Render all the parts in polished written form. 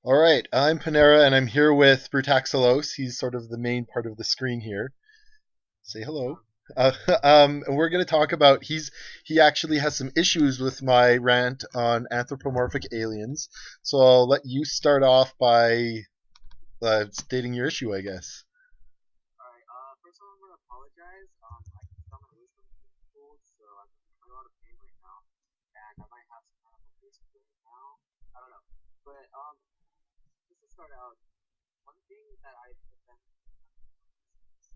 All right, I'm Ponera, and I'm here with Brutaxilos. He's sort of the main part of the screen here. Say hello. Um, Uh, and we're going to talk about he actually has some issues with my rant on anthropomorphic aliens. So I'll let you start off by stating your issue, I guess. alright, first of all, I'm gonna apologize. I just got my wisdom teeth pulled, so I'm in quite a lot of pain right now, and I might have some kind of a face right now. I don't know. But, just to start out, one thing that I defend is,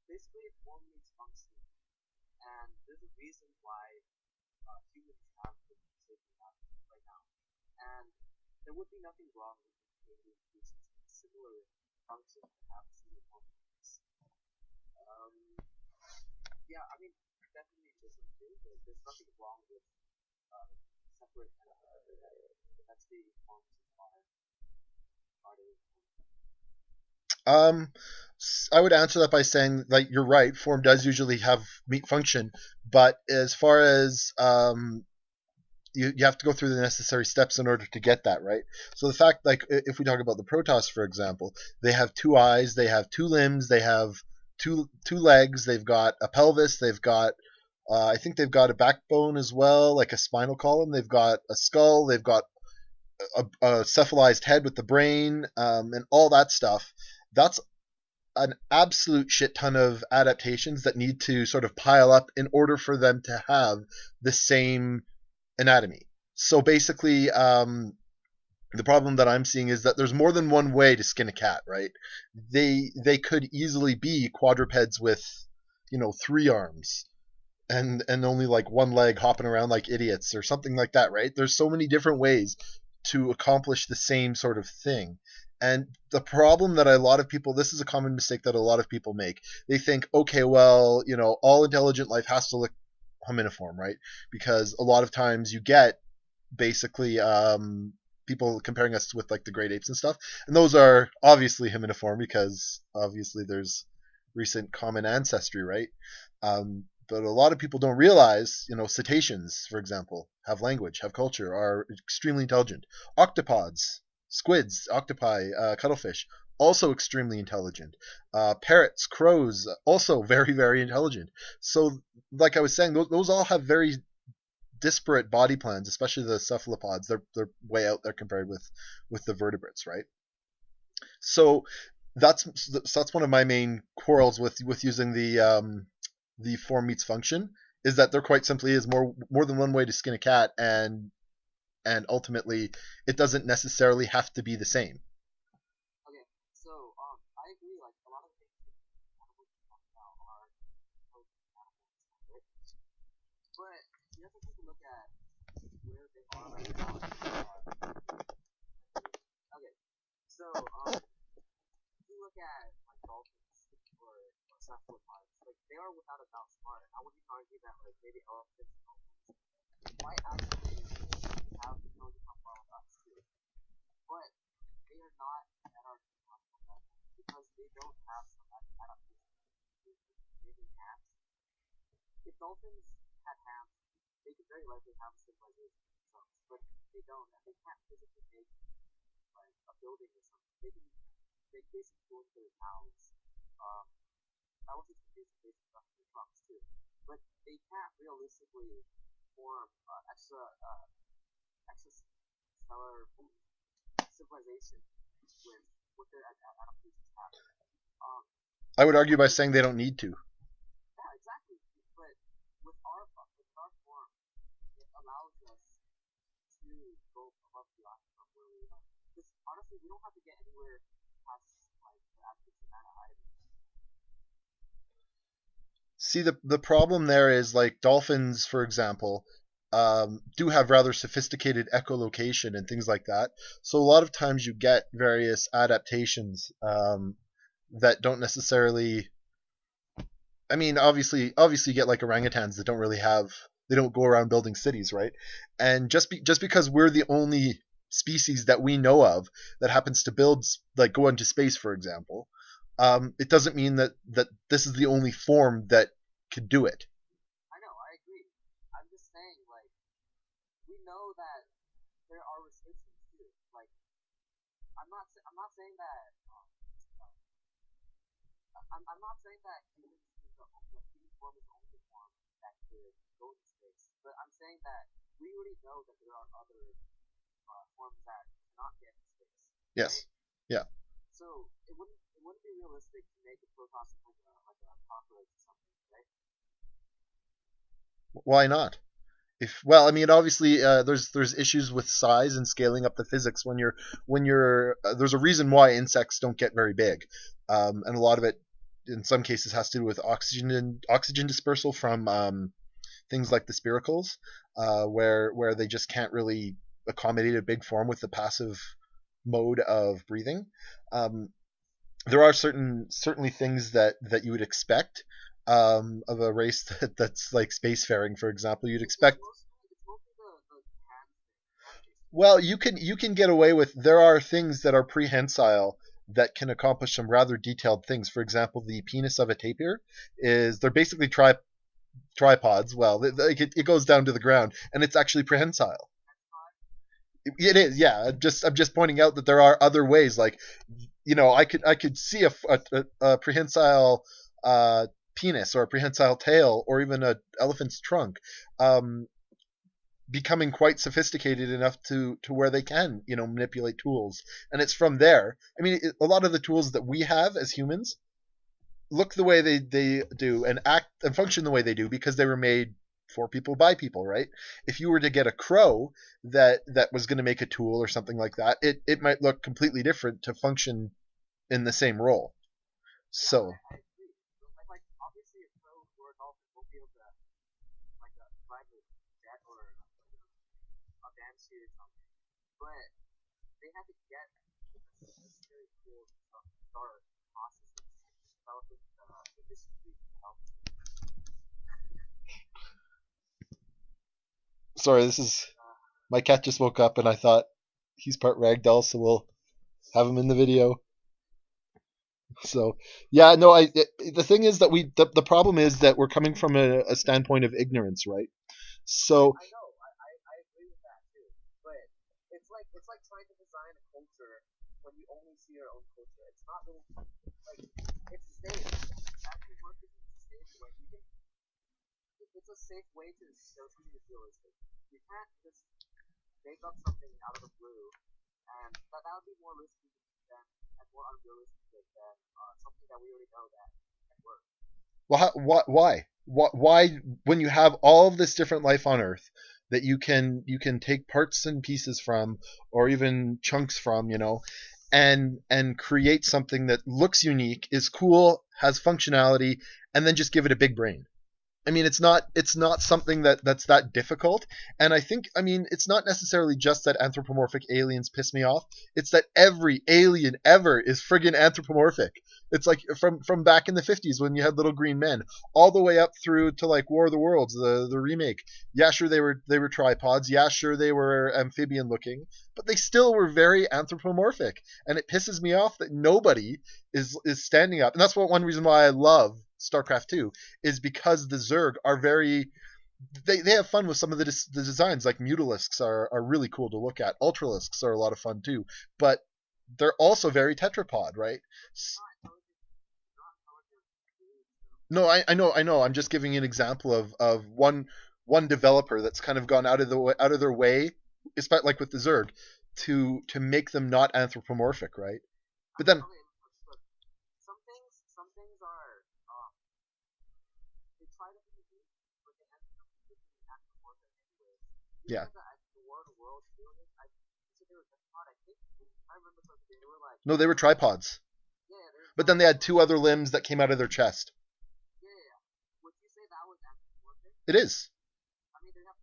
basically form means function, and there's a reason why, humans have the shape we have right now. And there would be nothing wrong with creating species with similar function to have similar functions. Um, yeah, I mean, definitely listen to, but there's nothing wrong with uh, separate and eventually forms are the Um, I would answer that by saying, like, you're right. Form does usually have meet function, but as far as you have to go through the necessary steps in order to get that right. So the fact, like, if we talk about the Protoss, for example, they have two eyes, they have two limbs, they have two legs, they've got a pelvis, they've got I think they've got a backbone as well, like a spinal column. They've got a skull. They've got a cephalized head with the brain, and all that stuff. That's an absolute shit ton of adaptations that need to sort of pile up in order for them to have the same anatomy. So basically, the problem that I'm seeing is that there's more than one way to skin a cat, right? They could easily be quadrupeds with, three arms and only like one leg hopping around like idiots or something like that, right? There's so many different ways to accomplish the same sort of thing. And the problem that a lot of people, this is a common mistake that a lot of people make. They think, okay, well, all intelligent life has to look hominiform, right? Because a lot of times you get basically people comparing us with like the great apes and stuff, and those are obviously hominiform because obviously there's recent common ancestry, right? But a lot of people don't realize, cetaceans, for example, have language, have culture, are extremely intelligent. Octopods, squids, octopi, cuttlefish, also extremely intelligent. Parrots, crows, also very, very intelligent. So, like I was saying, those all have very disparate body plans, especially the cephalopods. They're way out there compared with the vertebrates, right? So that's that's one of my main quarrels with using the form meets function, is that there quite simply is more than one way to skin a cat, and ultimately it doesn't necessarily have to be the same. Okay, so I agree. Like a lot of things that animals you talk about are intelligent animals, right? But you have to take a look at where they are right now. Okay, so if you look at like dolphins or cephalopods, like they are without a doubt smart. I wouldn't argue that like maybe elephants and dolphins might actually have intelligence on par with us too, but they are not at our technological level because they don't have some adaptation. Maybe hands. If dolphins had hands, they could very likely have a civilization themselves, but they don't, and they can't physically make like a building or something. They can make basic tools for their mouths. Um, I also can do some basic stuff for their trunks too, but they can't realistically form extrastellar civilization with what their adaptations have. Um, I would argue what by they saying they don't need to. Yeah, exactly. But with our form, it allows us to go above the line from where we are. Because honestly, we don't have to get anywhere past like the actual banana either. See, the problem there is, like, dolphins, for example, do have rather sophisticated echolocation and things like that. So a lot of times you get various adaptations that don't necessarily. I mean, obviously, you get like orangutans that don't really have. They don't go around building cities, right? And just because we're the only species that we know of that happens to build, like, go into space, for example, it doesn't mean that this is the only form that could do it. I know, I agree. I'm just saying, like, we know that there are restrictions to too. Like I'm not saying that I'm not saying that humans is the human form is the only form that could go into space, but I'm saying that we already know that there are other forms that cannot get into space, right? Yes. Yeah. So it wouldn't be realistic to make a Protoss like a cockroach or something, right? Why not? If well, I mean, obviously, there's issues with size and scaling up the physics when you're there's a reason why insects don't get very big, and a lot of it, in some cases, has to do with oxygen dispersal from things like the spiracles, where they just can't really accommodate a big form with the passive mode of breathing. Um, there are certainly things that you would expect of a race that's like spacefaring, for example. You'd expect. It's mostly the hand thing, Well, you can get away with. There are things that are prehensile that can accomplish some rather detailed things. For example, the penis of a tapir is they're basically tripods. Well, it goes down to the ground, and it's actually prehensile. It is, yeah. I'm just pointing out that there are other ways. Like, I could see a prehensile penis or a prehensile tail or even a elephant's trunk um, becoming quite sophisticated enough to where they can manipulate tools, and it's from there. I mean, a lot of the tools that we have as humans look the way they do and act and function the way they do because they were made for people by people, right? If you were to get a crow that was going to make a tool or something like that, it might look completely different to function in the same role. Yeah, So I agree. Like obviously a crow or a dolphin will be able to like fly a jet or a bamboo or something, but they had to get the necessary tools to start processes, developing the machinery to help. sorry, this is Uh, my cat just woke up and I thought he's part ragdoll, so we'll have him in the video. So yeah, no, the thing is that the problem is that we're coming from a standpoint of ignorance, right? So I know, I agree with that too, but it's like trying to design a culture when you only see your own culture. It's not really like it's safe. Actually, work is a safe way. You can it's a safe way to show something is realistic. You can't just make up something out of the blue, and that would be more risky than and more unrealistic than something that we already know that can work. well, why when you have all of this different life on Earth that you can take parts and pieces from, or even chunks from, and create something that looks unique, is cool, has functionality, and then just give it a big brain. I mean, it's not something that's that difficult. And I think, I mean, it's not necessarily just that anthropomorphic aliens piss me off. It's that every alien ever is friggin' anthropomorphic. It's like from back in the 50s when you had little green men, all the way up through to like War of the Worlds, the remake. Yeah, sure they were tripods. Yeah, sure they were amphibian looking, but they still were very anthropomorphic. And it pisses me off that nobody is standing up. And that's one reason why I love StarCraft 2 is because the Zerg are very they have fun with some of the designs. Like Mutalisks are really cool to look at. Ultralisks are a lot of fun too, but they're also very tetrapod, right? No, I know. I'm just giving you an example of one developer that's kind of gone out of their way, especially like with the Zerg, to make them not anthropomorphic, right? But then, Okay, look, some things are they try to be unique, but they end up making it anthropomorphic anyways. Even yeah, though the War of the Worlds doing it, I consider it not. I think I remember something. They were like, no, they were tripods, yeah, they're but then they tripods. had two other limbs that came out of their chest. Yeah, yeah, yeah. Would you say that was anthropomorphic? It is. I mean, they have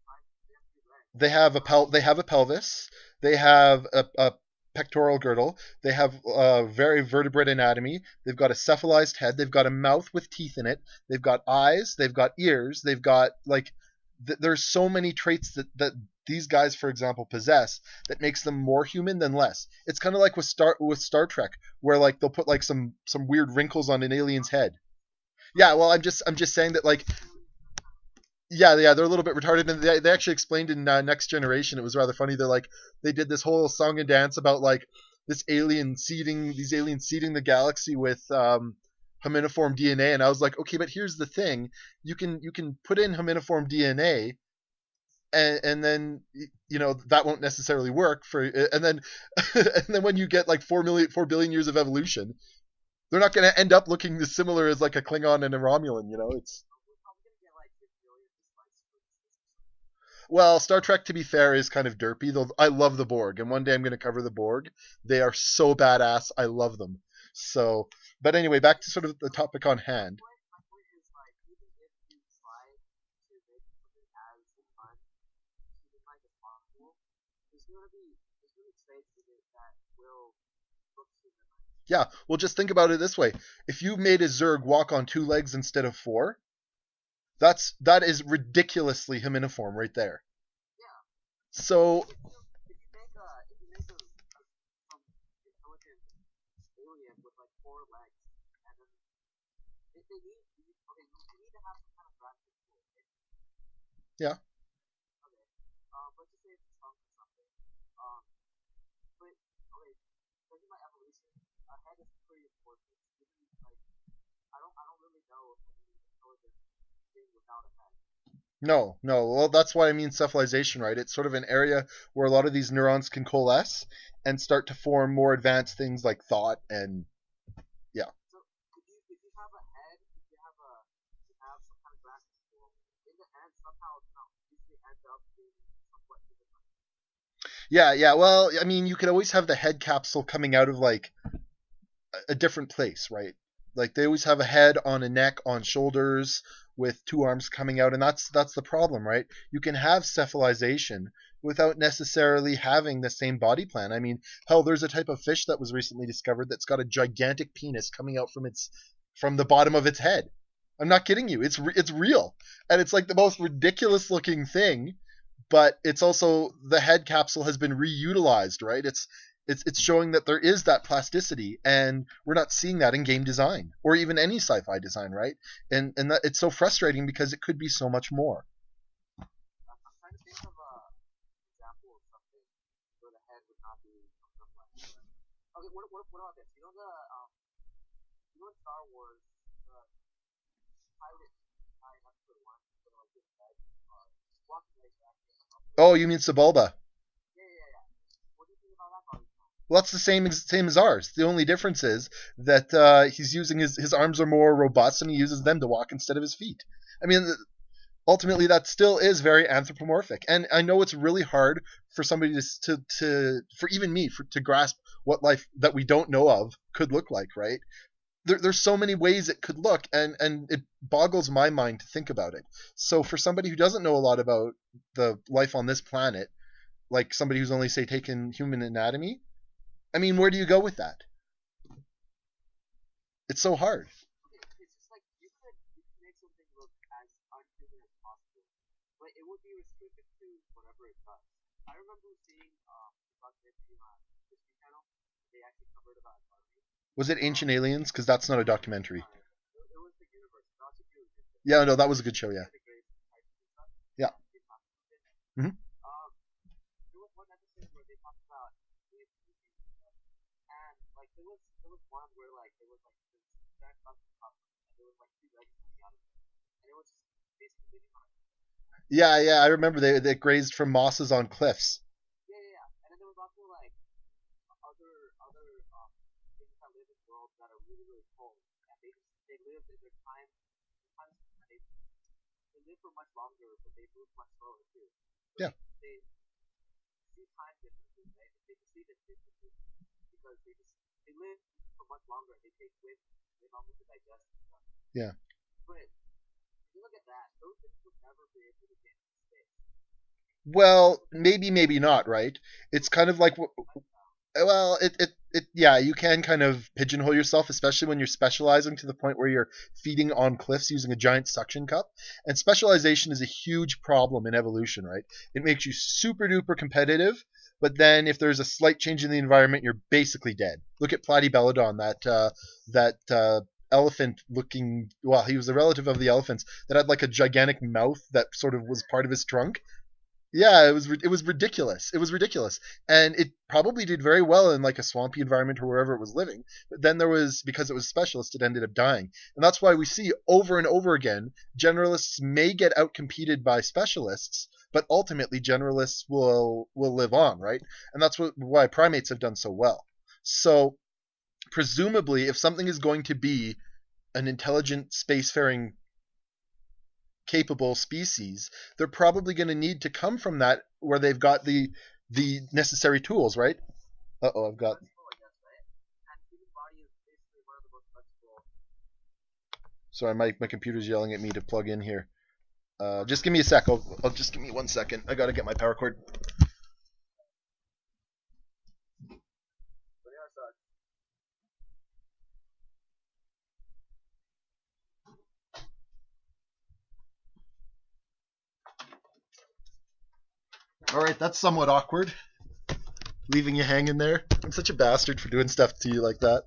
two legs. They have they have a pelvis. They have a pectoral girdle. They have very vertebrate anatomy. They've got a cephalized head. They've got a mouth with teeth in it. They've got eyes. They've got ears. They've got like there's so many traits that these guys, for example, possess that makes them more human than less. It's kind of like with Star Trek, where like they'll put like some weird wrinkles on an alien's head. Yeah, well, I'm just saying that like Yeah, they're a little bit retarded, and they actually explained in Next Generation. It was rather funny. They're like they did this whole song and dance about like these aliens seeding the galaxy with hominiform DNA, and I was like, okay, but here's the thing: you can put in hominiform DNA, and then that won't necessarily work for, and then and then when you get like 4 billion years of evolution, they're not going to end up looking as similar as like a Klingon and a Romulan. It's We're probably gonna get like 50 billion dislikes for this. Well, Star Trek, to be fair, is kind of derpy. Though I love the Borg, and one day I'm going to cover the Borg. They are so badass. I love them. So, but anyway, back to sort of the topic on hand. My point is like even if you try to make something as fun, human like as possible, there's gonna be traits in it that will look human like. Yeah, well, just think about it this way: if you made a Zerg walk on 2 legs instead of four, that is ridiculously hominiform right there. Yeah, So if you make some intelligent alien with like 4 legs, and then they need okay, you need to have some kind of graphic tool. Okay, yeah, okay. Let's just say it's a trunk or something. Um, but okay, judging by evolution, a head is pretty important. Even like I don't really know of any intelligent thing without a head. no, no. Well, that's why I mean cephalization, right? It's sort of an area where a lot of these neurons can coalesce and start to form more advanced things like thought and yeah. So if you have a head, if you have some kind of graphic tool, in the end somehow it's not usually end up being somewhat human. Yeah. Well, I mean, you could always have the head capsule coming out of like a different place, right? Like they always have a head on a neck, on shoulders, with 2 arms coming out, and that's the problem, right? You can have cephalization without necessarily having the same body plan. I mean, hell, there's a type of fish that was recently discovered that's got a gigantic penis coming out from the bottom of its head. I'm not kidding you. It's real, and it's like the most ridiculous looking thing, but it's also the head capsule has been reutilized, right? It's showing that there is that plasticity, and we're not seeing that in game design or even any sci-fi design, right? And that it's so frustrating because it could be so much more. I'm trying to think of a example of something where the head would not be something like that. Okay, what about this? You know in Star Wars, the pilot in episode one, where like his head, walking legs are actually on the Oh, you mean Sebulba? yeah. What do you think about that body? Well, that's the same as ours. The only difference is that he's using his arms are more robust and he uses them to walk instead of his feet. I mean, ultimately that still is very anthropomorphic, and I know it's really hard for somebody to for even me to grasp what life that we don't know of could look like, right? There's so many ways it could look, and it boggles my mind to think about it. So for somebody who doesn't know a lot about the life on this planet, like somebody who's only say taken human anatomy, I mean, where do you go with that? It's so hard. It's just like you could make something look as unhuman as possible, but it would be restricted to whatever it does. I remember seeing the documentary on History Channel. They actually covered about astronomy. Was it Um, Ancient Aliens? Because that's not a no, documentary. it was the universe. Not to do with it. Yeah, no, that was a good show. Yeah, The great types and stuff. yeah. They talked about it. Mm-hmm. Um, there was one episode where they talked about alien species and stuff, and like there was one where like there was like this giant fucking cup, and there was like 2 legs coming out of it, and it was just basically living on a Yeah. I remember they grazed from mosses on cliffs. yeah. And then there was also like other things that live in worlds that are really cold, and they live in their time. Sometimes they live for much longer, but they move much slower too. So Yeah, they see time differences, right? They perceive it differently because they live for much longer. They take way longer to digest and stuff. yeah. But if you look at that, those things would never be able to get into space. Well, maybe not. Right? It's kind of like well, yeah, you can kind of pigeonhole yourself, especially when you're specializing to the point where you're feeding on cliffs using a giant suction cup. And specialization is a huge problem in evolution, right? It makes you super duper competitive, but then if there's a slight change in the environment, you're basically dead. Look at Platybelodon, that elephant looking. Well, he was a relative of the elephants that had like a gigantic mouth that sort of was part of his trunk. Yeah, it was ridiculous. It was ridiculous, and it probably did very well in like a swampy environment or wherever it was living. But then there was, because it was specialist, it ended up dying, and that's why we see over and over again generalists may get outcompeted by specialists, but ultimately generalists will live on, right? And that's why primates have done so well. So presumably, if something is going to be an intelligent spacefaring capable species, they're probably going to need to come from that where they've got the necessary tools, right? Uh-oh, I've got. Sorry, my computer's yelling at me to plug in here. Just give me a sec. I'll just give me 1 second. I gotta get my power cord. All right, that's somewhat awkward, leaving you hanging there. I'm such a bastard for doing stuff to you like that.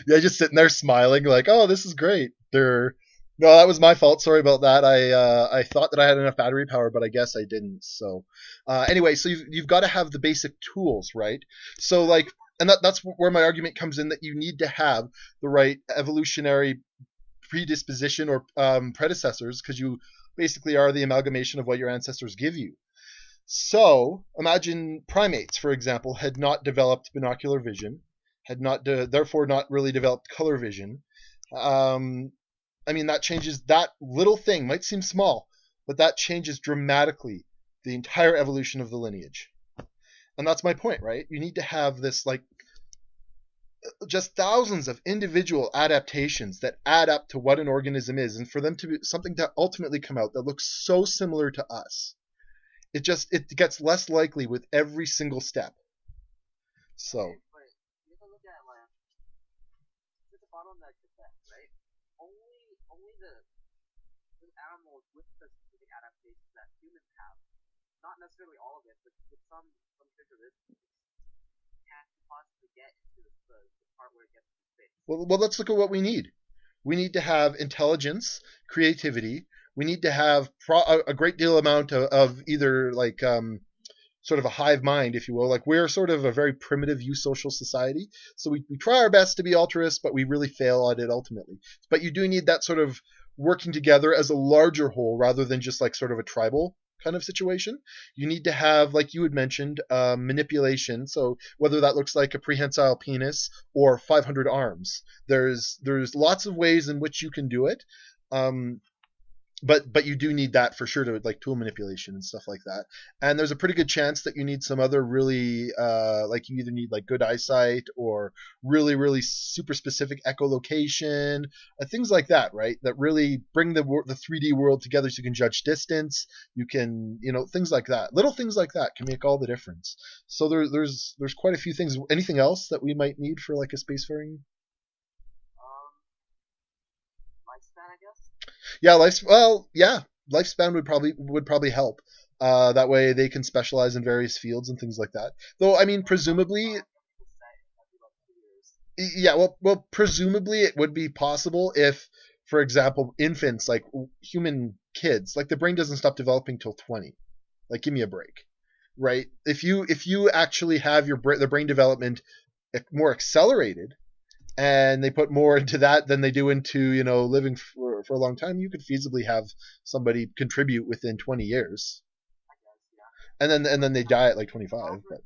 Yeah, just sitting there smiling, like, "Oh, this is great." No, that was my fault. Sorry about that. I thought that I had enough battery power, but I guess I didn't. So, anyway, so you've got to have the basic tools, right? So like, and that's where my argument comes in, that you need to have the right evolutionary predisposition or predecessors, because you basically are the amalgamation of what your ancestors give you. So imagine primates, for example, had not developed binocular vision, had not therefore not really developed color vision. Um, I mean, that changes, that little thing might seem small, but that changes dramatically the entire evolution of the lineage. And that's my point, right? You need to have this, like, just thousands of individual adaptations that add up to what an organism is, and for them to be something to ultimately come out that looks so similar to us, it gets less likely with every single step. So But you have to look at like the bottleneck effect, right? Only the animals with the specific adaptations that humans have, not necessarily all of it, but with some characteristics, can possibly get into the part where it gets to space. well, let's look at what we need. We need to have intelligence, creativity. We need to have a great deal amount of either like sort of a hive mind, if you will. Like, we're sort of a very primitive eusocial society, so we try our best to be altruist, but we really fail at it ultimately. But you do need that sort of working together as a larger whole rather than just like sort of a tribal kind of situation. You need to have, like you had mentioned, manipulation. So whether that looks like a prehensile penis or 500 arms, there's lots of ways in which you can do it. Um, but you do need that for sure, to like tool manipulation and stuff like that. And there's a pretty good chance that you need some other really like, you either need like good eyesight or really super specific echolocation, things like that, right? That really bring the 3D world together, so you can judge distance. You can, things like that. Little things like that can make all the difference. So there's quite a few things. Anything else that we might need for like a spacefaring? Um, Lifespan, I guess. Yeah, lifespan would probably help. That way they can specialize in various fields and things like that. Though, I mean, presumably, yeah, well, presumably it would be possible if, for example, infants, like human kids, like the brain doesn't stop developing till 20. Like, give me a break, right? If you actually have the brain development more accelerated, and they put more into that than they do into living for a long time, you could feasibly have somebody contribute within 20 years, and then they die at like 25. But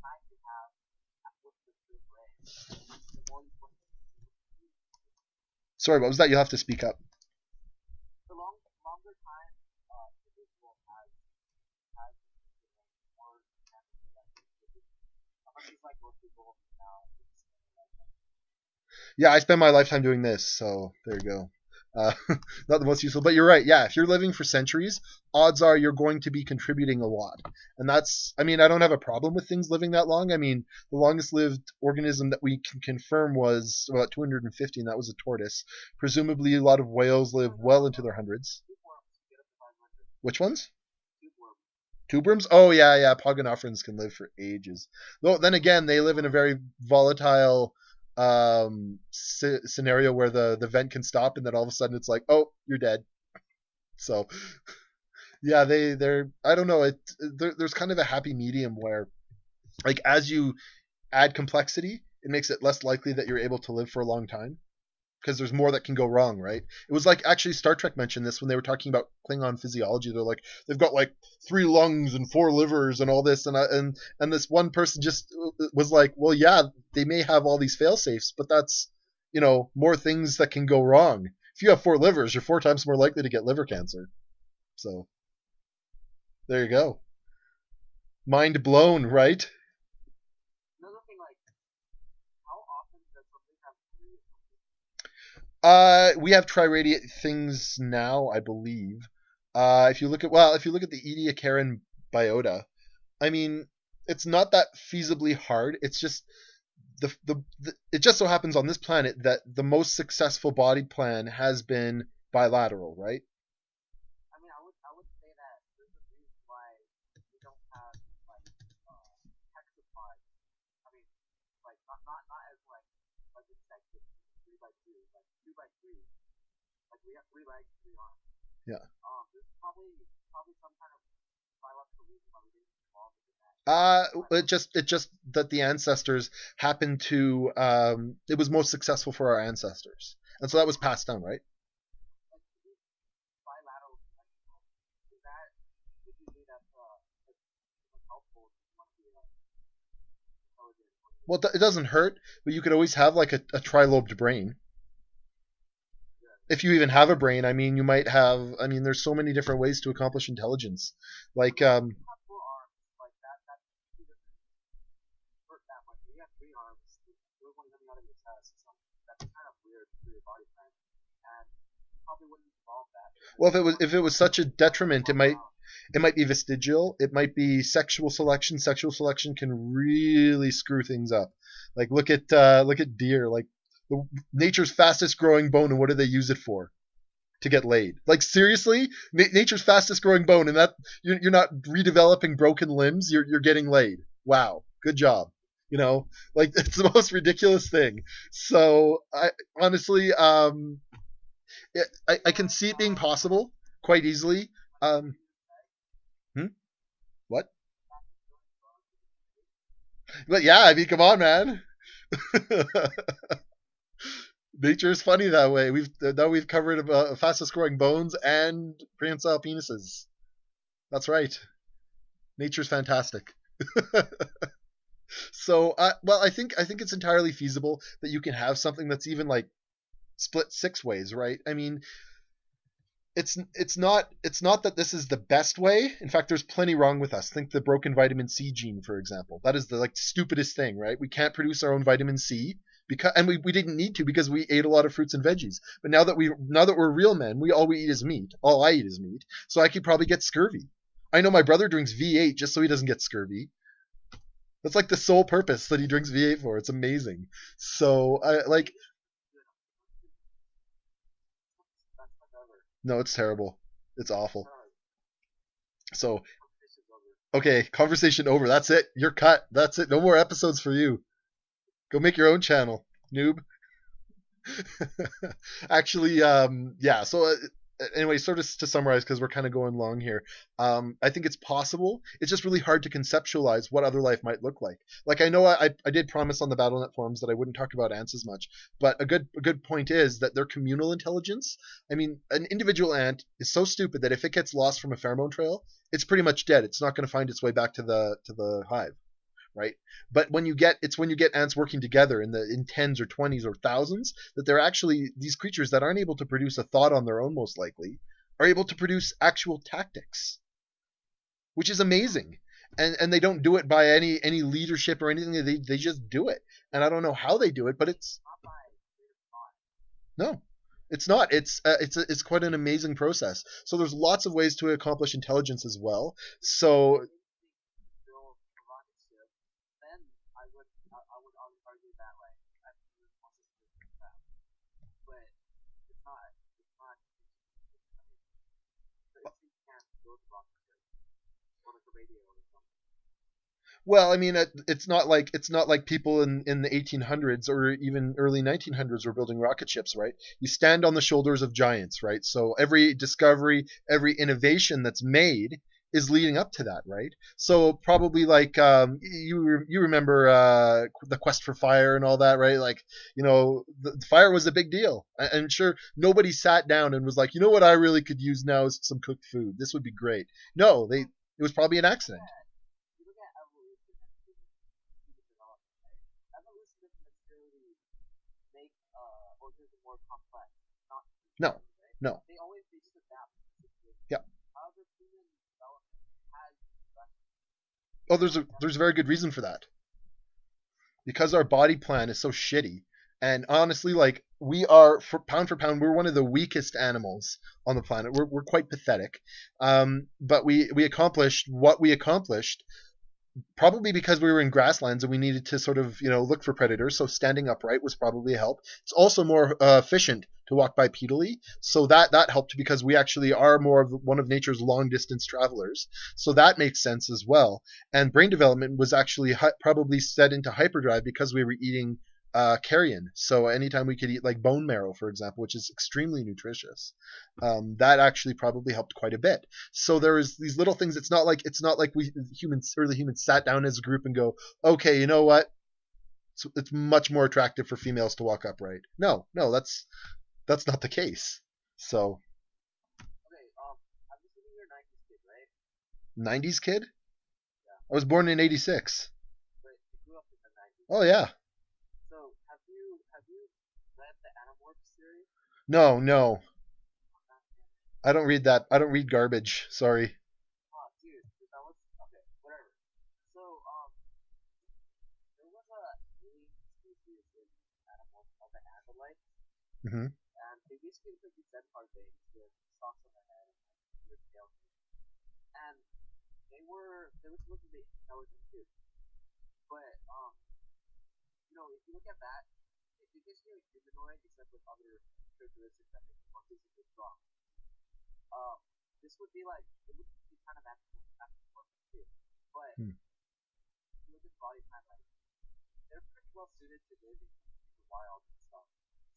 sorry, what was that? You'll have to speak up. The longer time individual has more unless it's like most people now. Yeah, I spend my lifetime doing this, so there you go. Uh, not the most useful, but you're right. Yeah, if you're living for centuries, odds are you're going to be contributing a lot. And I mean, I don't have a problem with things living that long. I mean, the longest lived organism that we can confirm was about 250, and that was a tortoise. Presumably, a lot of whales live well into their hundreds. Which ones? Tube worms? Oh, yeah. Pogonophrans can live for ages. Though, then again, they live in a very volatile scenario where the vent can stop, and then all of a sudden it's like, oh, you're dead. So yeah, they're I don't know, there's kind of a happy medium where, like, as you add complexity, it makes it less likely that you're able to live for a long time because there's more that can go wrong, right? It was like, actually, Star Trek mentioned this when they were talking about Klingon physiology. They're like, they've got like 3 lungs and 4 livers and all this, and this one person just was like, well, yeah, they may have all these fail safes, but that's, more things that can go wrong. If you have 4 livers, you're 4 times more likely to get liver cancer. So there you go. Mind blown, right? Another thing, like, how often does something have three or something? We have triradiate things now, I believe. If you look at the Ediacaran biota, I mean, it's not that feasibly hard. It's just it just so happens on this planet that the most successful body plan has been bilateral, right? I mean, I would say that there's a reason why we don't have like hexapods. I mean, like not as like insects with 3x2, like 2x3. Like we have 3 legs, 3 arms. Yeah. There's probably some kind of biological reason why we didn't evolve into that. It just that the ancestors happened to it was most successful for our ancestors, and so that was passed down, right? Like these bilateral connections, is that would you say that's helpful if you want to be intelligent? Well, it doesn't hurt, but you could always have like a trilobed brain. Yeah. If you even have a brain, I mean, you might have. I mean, there's so many different ways to accomplish intelligence. Like, You have 4 arms, like that really doesn't hurt that much. When you have 3 arms, you're one coming out of your chest. So that's kind of weird for your body plan, and probably wouldn't evolve that because well, you want if it was such a to detriment, walk around. it might be vestigial. It might be sexual selection. Sexual selection can really screw things up. Like, look at deer. Like, nature's fastest growing bone, and what do they use it for? To get laid. Like, seriously, nature's fastest growing bone, and that you're not redeveloping broken limbs. You're getting laid. Wow, good job. Like, it's the most ridiculous thing. So I honestly, I can see it being possible quite easily. Um, hmm? What? But yeah, I mean, come on, man. Nature is funny that way. We've covered fastest growing bones and prehensile penises. That's right. Nature's fantastic. So, well, I think it's entirely feasible that you can have something that's even like split 6 ways, right? I mean, it's not that this is the best way. In fact, there's plenty wrong with us. Think the broken vitamin C gene, for example. That is the like stupidest thing, right? We can't produce our own vitamin C because, and we didn't need to because we ate a lot of fruits and veggies. But now that we're real men, all we eat is meat. All I eat is meat. So I could probably get scurvy. I know my brother drinks V8 just so he doesn't get scurvy. That's like the sole purpose that he drinks V8 for. It's amazing. So I like That's whatever. no, it's terrible. It's awful. Alright, So competition's over. okay, conversation over. That's it. You're cut. That's it. No more episodes for you. Go make your own channel, noob. Actually, yeah. So anyway, sort of to summarize, because we're kind of going long here. I think it's possible. It's just really hard to conceptualize what other life might look like. Like, I know I did promise on the BattleNet forums that I wouldn't talk about ants as much, but a good point is that their communal intelligence. I mean, an individual ant is so stupid that if it gets lost from a pheromone trail, it's pretty much dead. It's not going to find its way back to the hive, right? But when you get ants working together in tens or twenties or thousands, that they're actually these creatures that aren't able to produce a thought on their own, most likely, are able to produce actual tactics, which is amazing. And they don't do it by any leadership or anything. They just do it, and I don't know how they do it, but it's Not by creative thought. no. It's not. It's quite an amazing process. So there's lots of ways to accomplish intelligence as well. So Build a rocket ship, then I would argue that like I think it wants us to do that. But it's not. It's not. I mean, the instinct can't build a rocket ship or like a radio or something. Well, I mean, it's not like people in the 1800s or even early 1900s were building rocket ships, right? You stand on the shoulders of giants, right? So every discovery, every innovation that's made is leading up to that, right? So probably like you remember the quest for fire and all that, right? Like the fire was a big deal, and sure nobody sat down and was like, you know what I really could use now is some cooked food. This would be great. No, they Well, it was probably an you look accident. at you look at evolution and human development, right? Evolution doesn't necessarily make organisms more complex, not No, necessarily, right? no. They just adapt to the situation. Yeah. However, human development has progressed, Oh, and there's a very good reason for that. Because our body plan is so shitty. And honestly, like we are for pound, we're one of the weakest animals on the planet. We're quite pathetic. But we accomplished what we accomplished probably because we were in grasslands and we needed to sort of look for predators, so standing upright was probably a help. It's also more efficient to walk bipedally, so that helped because we actually are more of one of nature's long distance travelers, so that makes sense as well. And brain development was actually probably set into hyperdrive because we were eating carrion. So anytime we could eat like bone marrow, for example, which is extremely nutritious, that actually probably helped quite a bit. So there is these little things. It's not like we early humans sat down as a group and go, okay, you know what? It's much more attractive for females to walk upright. No, no, that's not the case. So okay. I'm assuming you're 90s kid, right? 90s kid. Yeah, I was born in '86. but you grew up in the 90s. Oh yeah. So have you read the Animorphs series? No, no. Oh, God damn it. I don't read that. I don't read garbage. Sorry. Oh, dude, that was okay. Whatever. So there was a alien species in Animorphs called the Andalites, Hmm. and they basically look like these dead parfaits with socks on their head and like weird tail things. And they were supposed to be intelligent too. But if you look at that, it gives you a humanoid except with other characteristics that make it more physically strong. Um, this would be like it would be kind of anthropomorphic too. But Hmm. if you look at the body plan, like they're pretty well suited to living in the wild and stuff.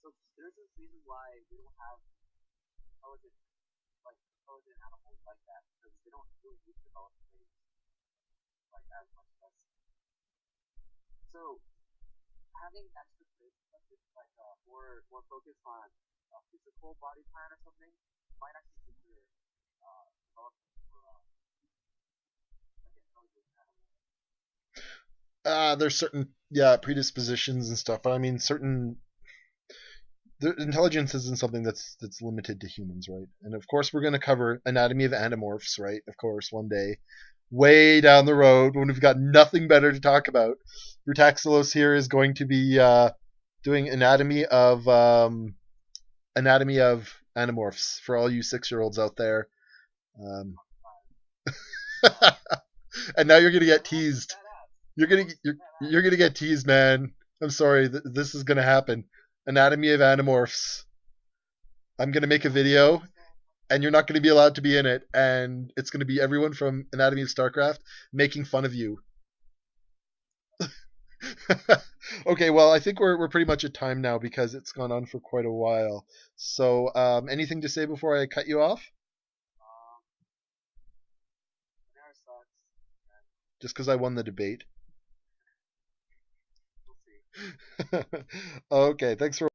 So there's this reason why we don't have intelligent intelligent animals like that because they don't really need to develop brains like as much as us. So having extra traits that's just like more focused on a physical body plan or something might actually hinder development for like intelligent animals. There's certain, yeah, predispositions and stuff, but I mean certain intelligence isn't something that's limited to humans, right? And of course, we're going to cover anatomy of animorphs, right? Of course, one day, way down the road, when we've got nothing better to talk about. Brutaxilos here is going to be doing anatomy of animorphs for all you 6-year-olds out there. Um, and now you're going to get That would be teased. badass. You're That gonna would be you're badass. you're gonna get teased, man. I'm sorry. This is gonna happen. Anatomy of Animorphs. I'm gonna make a That would be video, so much and you're not gonna be allowed to be in it, and it's gonna be everyone from Anatomy of Starcraft making fun of you. Okay, well, I think we're pretty much at time now because it's gone on for quite a while. So, anything to say before I cut you off? um Panera sucks and Just because I won the debate. we'll see. Okay, thanks for